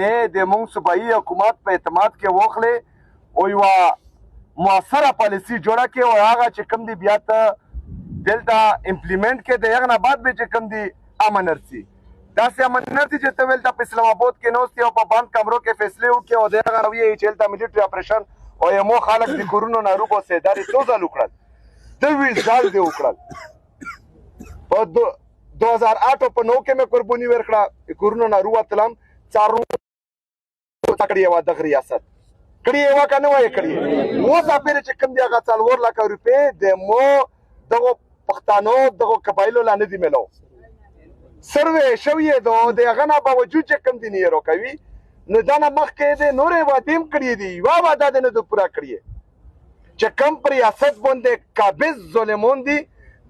نه د مونږ صوبایي حکومت په اعتماد کې واخلې او یوه مؤثره پالیسي جوړه کړې او هغه چې کوم دی بیا ته دلته امپلیمنټ کې د هغه نه بعد به چې کوم دی امن رسي داسې امن رسي چې ته ویل ته په اسلام آباد کې ناست یې او په بند کمرو کې فیصلې وکړې او د هغه نه ویې چې هلته ملیټري اپریشن او یمو خلک د کورونو ناروغ اوسې دا دې څو ځل وکړل دوی ځل دې وکړل په 2008 په 9 کې مې قرباني ورکړه کورونو ناروغ تلم څارو کړې وه دغه ریاست کړې وه که نه وه یې کړې اوس اپېرې چې کوم دی هغه 4 لکه روپۍ د مو دغو پښتانو دغو قبایلو لا نه دي میلو سروې شوي د هغه نه باوجود چې کوم دي نه یې راکوي نو دا نه مخکې د نورې وعدې هم کړې دي یوه وعده دې نه ده پوره کړې چې کوم په ریاست باندې قابض ظالمون دي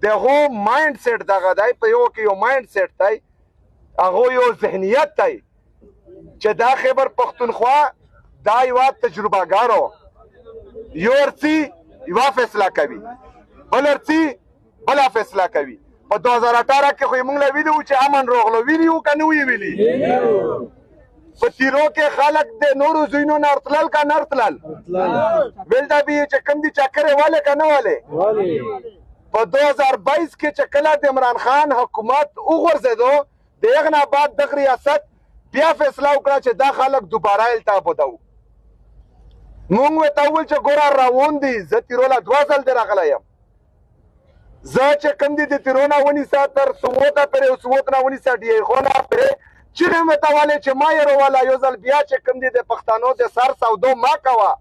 د هغو مایند سیټ دغه دی په یو کې یو مایند سیټ دی هغو یو ذهنیت دی چې دا خیبر پښتونخوا دا یوه تجربهګارو یو ارڅي یوه فیصله کوي بل ارڅي بله فیصله کوي په 2018 کې خو یې موږ له ویلي وو چې امن راغلو ویلي وو که نه ویې ویلي په تیرو کې خلک د نورو ځایونو نه ارتلل که نه ارتلل ویل دا به چې کوم دي چکرې والې که نه والې په 2022 کې چې کله د عمران خان حکومت وغورځېدو د هغه نه بعد دغه ریاست بیا فیصله وکړه چې دا خلک دوباره هلته ابودو موږ ورته وویل چې ګوره روان دي زه تیرو له 2 ځل دې راغلی یم زه چې کوم دي د تیرو نه ونیسه تر سووته پورې او سووت نه ونیسه ډیخو نه پورې چیغې مې ته والې چې ما یې روله یو ځل بیا چې کوم دي د پښتنو د سر سودو ما کوه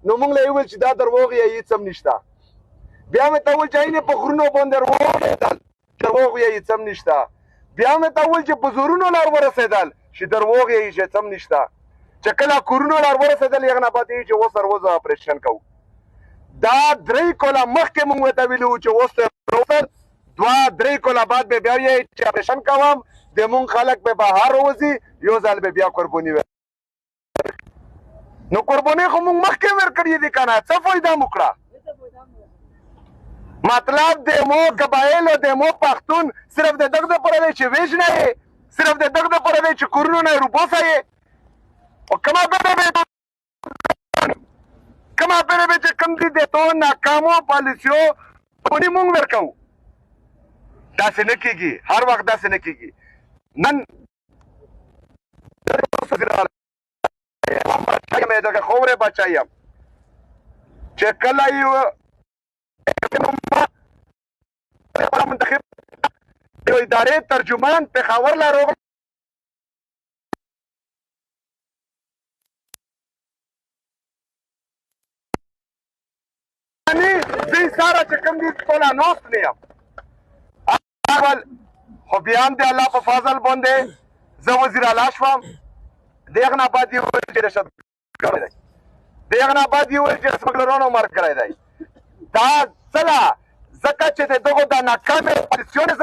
نو موږ له یې وویل چې دا دروغ یې هېڅ هم نشته بیا مې ته وویل چې اینې په غرونو باندې ورسېدل دروغ یې هېڅ هم نشته بیا مې ته وویل چې په زورونو لار ورسېدل چې دروغ یې هېڅ هم نشته چې کله کورونو لار ورسېدل هغه نه بعد یې چې اوس سروزه اپریشن کوو دا 3 کاله مخکې موږ ورته ویلي وو چې اوس 2-3 کاله بعد به بیا یې چې اپریشن کوم د مونږ خلک به بهر وځي یو ځل به بیا قرباني نو قرباني خو مونږ مخکې ورکړې دي که نه څه فایده مو کړه مطلب د مو قبایلو د مو پښتون صرف د دغه دپاره دی چې ویژنه یې صرف د دغه دپاره دی چې کورونو نه یې روبوسه یې او کومه بده به چې کوم دي د تو ناکامو پالیسیو قرباني مونږ ورکوو داسې نه کېږي هر وخت داسې نه کېږي نن دغه خورې بچی یم چې کله منتخب یو ادارې ترجمان پېښور له راغلی دوی سره چې کوم دي ټوله ناست نه یم خو بیا هم د الله په فضل باندې زه وزیر اعلی شوم د هغه نه بعد یې وویل چې رشوتګر دی د هغه نه بعد یې وویل چې سمګلرانو ملګری دی دا څه ده ځکه چې د دغو د ناکامې پالیسیونې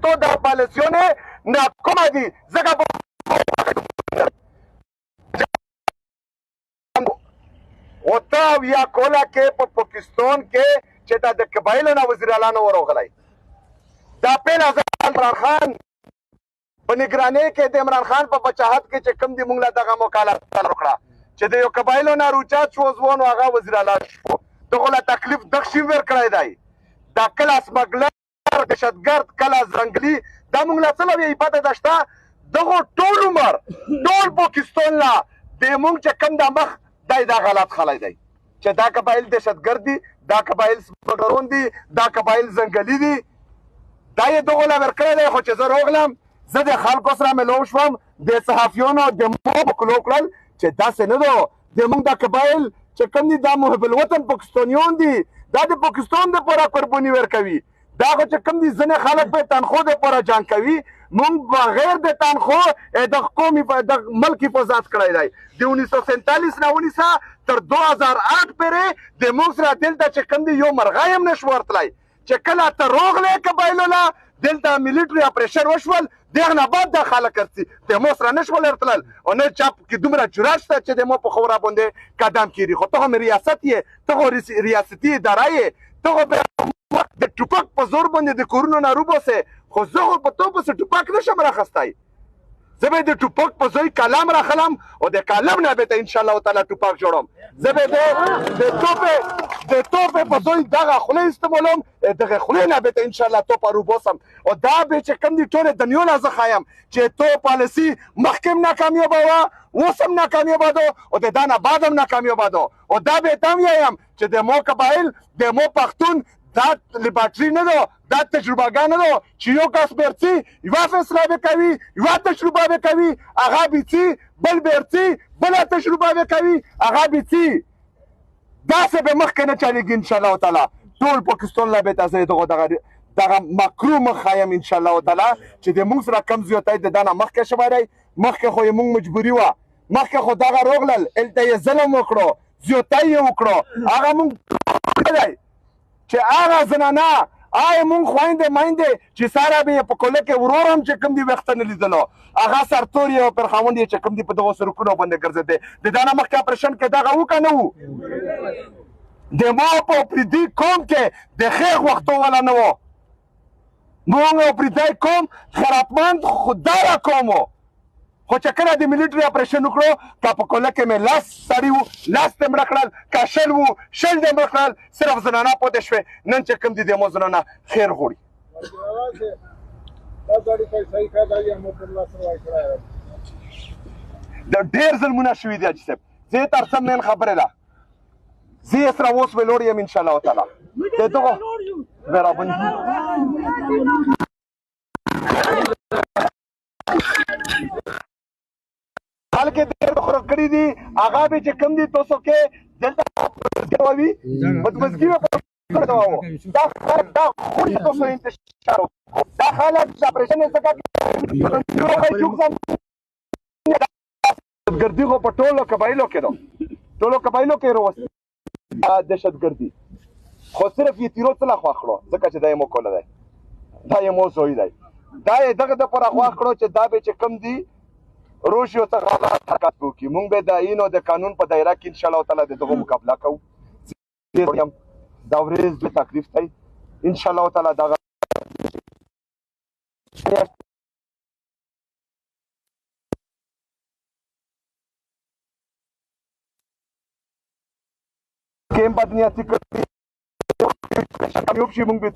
تو د پالیسیونې ناکامه دي ځکه او یا کولا کې په پاکستان کې چې دا د قبایلو نه وزیر اعلی نه ورغلی دا پهلا ځل عمران خان په نگرانۍ کې د عمران خان په بچاحت کې چې کوم دي موږ له دغه مکالمه وکړه چې د یو قبایلو نه روچات شو ځوان هغه وزیر اعلی شو دغه له تکلیف دغه شی ورکړی دی دا کله سمګلر دهشتګرد کله زنګلي دا موږ له څه له پته ده شته دغه ټول عمر ټول پاکستان له د موږ چې کوم د مخ دا غلط خلک دی چې دا قبایل دهشتګرد دي دا قبایل سمګلرون دي دا قبایل زنګلي دي دا یې دغه له ورکړی دی خو چې زه راغلم زه د خلکو سره ملو شوم د صحافیانو د مو وکړل کړل چې داسې نه ده د موږ دا قبایل چې کوم دي دا محب الوطن پاکستانیان دي دا د پاکستان دپاره قرباني ورکوي دا خو چې کوم دي ځینې خلک په تنخوا دپاره جنګ کوي موږ بغیر د تنخوا د قوم د ملک حفاظت کړی دی د 1947 نه ونیسه تر 2008 پورې د موږ سره دلته چې کوم دي یو مرغۍ هم نشو ورتلی چې کله ته راغلی قبایلو نه دلته ملیټري اپریشن وشول د هغه نه بعد دا خلک ارڅي د مو سره نشول ارتلل او نه چا کې دومره جرأت شته چې د مو په خوره باندې قدم کېږدي خو ته هم ریاست یې ته خو ریاستي اداره یې ته خو د ټوپک په زور باندې د کورونو نه روباسې خو زه خو په تو پسې ټوپک نشم راخستی زه به د ټوپک په ځای کلم راخلم او د کلم نه به ته انشاءالله تعالی ټوپک جوړم زه به د توپې په ځای دغه خولې استعمالوم دغه خولې نه به ته انشاءالله توپ روباسم او دا به چې کوم دي ټولې دنیا نه زه ښایم چې تو پالیسي مخکې هم ناکامیابه وه اوس هم ناکامیابه ده او د دا نه بعد هم ناکامیابه ده او دا به ته هم وایم چې د مو قبایل د مو پښتون دا لیبارټري نه ده دا تجربهګاه نه ده چې یو کس بیرڅي یوه فیصله به کوي یوه تجربه به کوي هغه بیڅي بل بیرڅي بله تجربه به کوي هغه بیڅي داسې به مخکې نه چلېږي انشاءالله تعالی ټول پاکستان لا به ته زه دغه مکرو مخ ښایم انشاءالله تعالی چې د موږ سره کم زیاتی د دا نه مخکې شوی دی مخکې خو یې موږ مجبوري وه مخکې خو دغه روغلل هلته یې ظلم وکړو زیاتی یې وکړو هغه موږ دی چې هغه زنانه آی مونږ خویندې میندې چې ساره به یې په کوله کې ورور هم چې کوم دي ویښته نه لیدلو هغه سرتور یې او پرخاوند یې چې کوم دي په دغو سرکونو باندې ګرځېدی د دا نه مخکې اپریشن کې دغه وو که نه وو د ما په پردي قوم کې د خیغ وختو والا نه وو مونږ او پردی قوم خیراتمند خودداره قوم وو خو چې کله د ملیټري اپریشن وکړو که په کوله کې مې 10 سړي وو 10 دې مړه کړل که 10 وو 10 دې مړه کړل صرف زنانه پاتې شوې نن چې کوم دي د مو زنانه خیر غواړي د ډېر ظلمونه شوي دي حاجي صاحب زه یې تر څه مین خبرې ده زه یې سره اوس ویلوړ یم انشاءالله تعالی د دغو برابري خلک ډېر خوراک کړي دي هغه به چې کوم دي تاسو کې دلته وي بدمزګي به دا خلک دا خو تاسو انتشار دا خلک چې اپریشن یې څنګه دهشتګردي خو په ټولو قبایلو کې ده ټولو قبایلو کې روسي دهشتګردي خو صرف یې تیرو څه لا خوا کړو ځکه چې دا یې مو کوله دی دا یې مو زوی دی دا یې دغه دپاره خوا کړو چې دا به چې کوم دي روشي ورته حالات حرکت وکړي مونږ به د آیین او د قانون په دایره کې انشاءالله تعالی د دغو مقابله کوو دا ورځ به تکلیف دی انشاءالله تعالی دغه کیم بدنیاتي کړي کامیاب شي مونږ به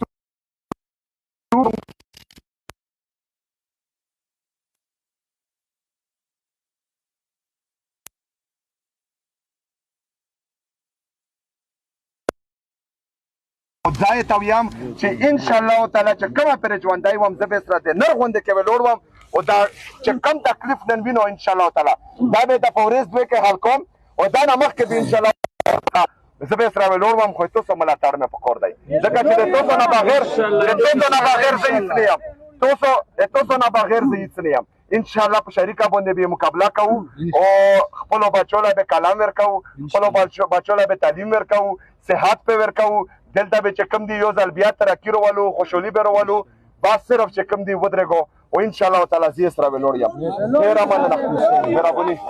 دا یې ته ویم چې انشاءالله تعالی چې کومه پرې ژوندی وم زه به سره د نر غوندې کې ویلوړ وم او دا چې کوم تکلیف نن وینو انشاءالله تعالی دا به د په ورځ دوی کې حل کوم او دا نه مخکې به انشاءالله زه به سره ویلوړ وم خو تاسو ملاتړ مې پکار دی ځکه چې د تاسو نه بغیر زه هیڅ نه یم تاسو نه بغیر زه هیڅ نه یم انشاءالله په شریکه باندې به مقابله کوو او خپلو بچو له به کلام ورکوو خپلو بچو له به تعلیم ورکوو صحت پې ورکوو دلته به چې کوم دي یو ځل بیا ترقي راولو خوشحالي به راولو بس صرف چې کوم دي ودرېږو او انشاءالله تعالی زه یې سره ویلوړ یم ډېره مننه مهرباني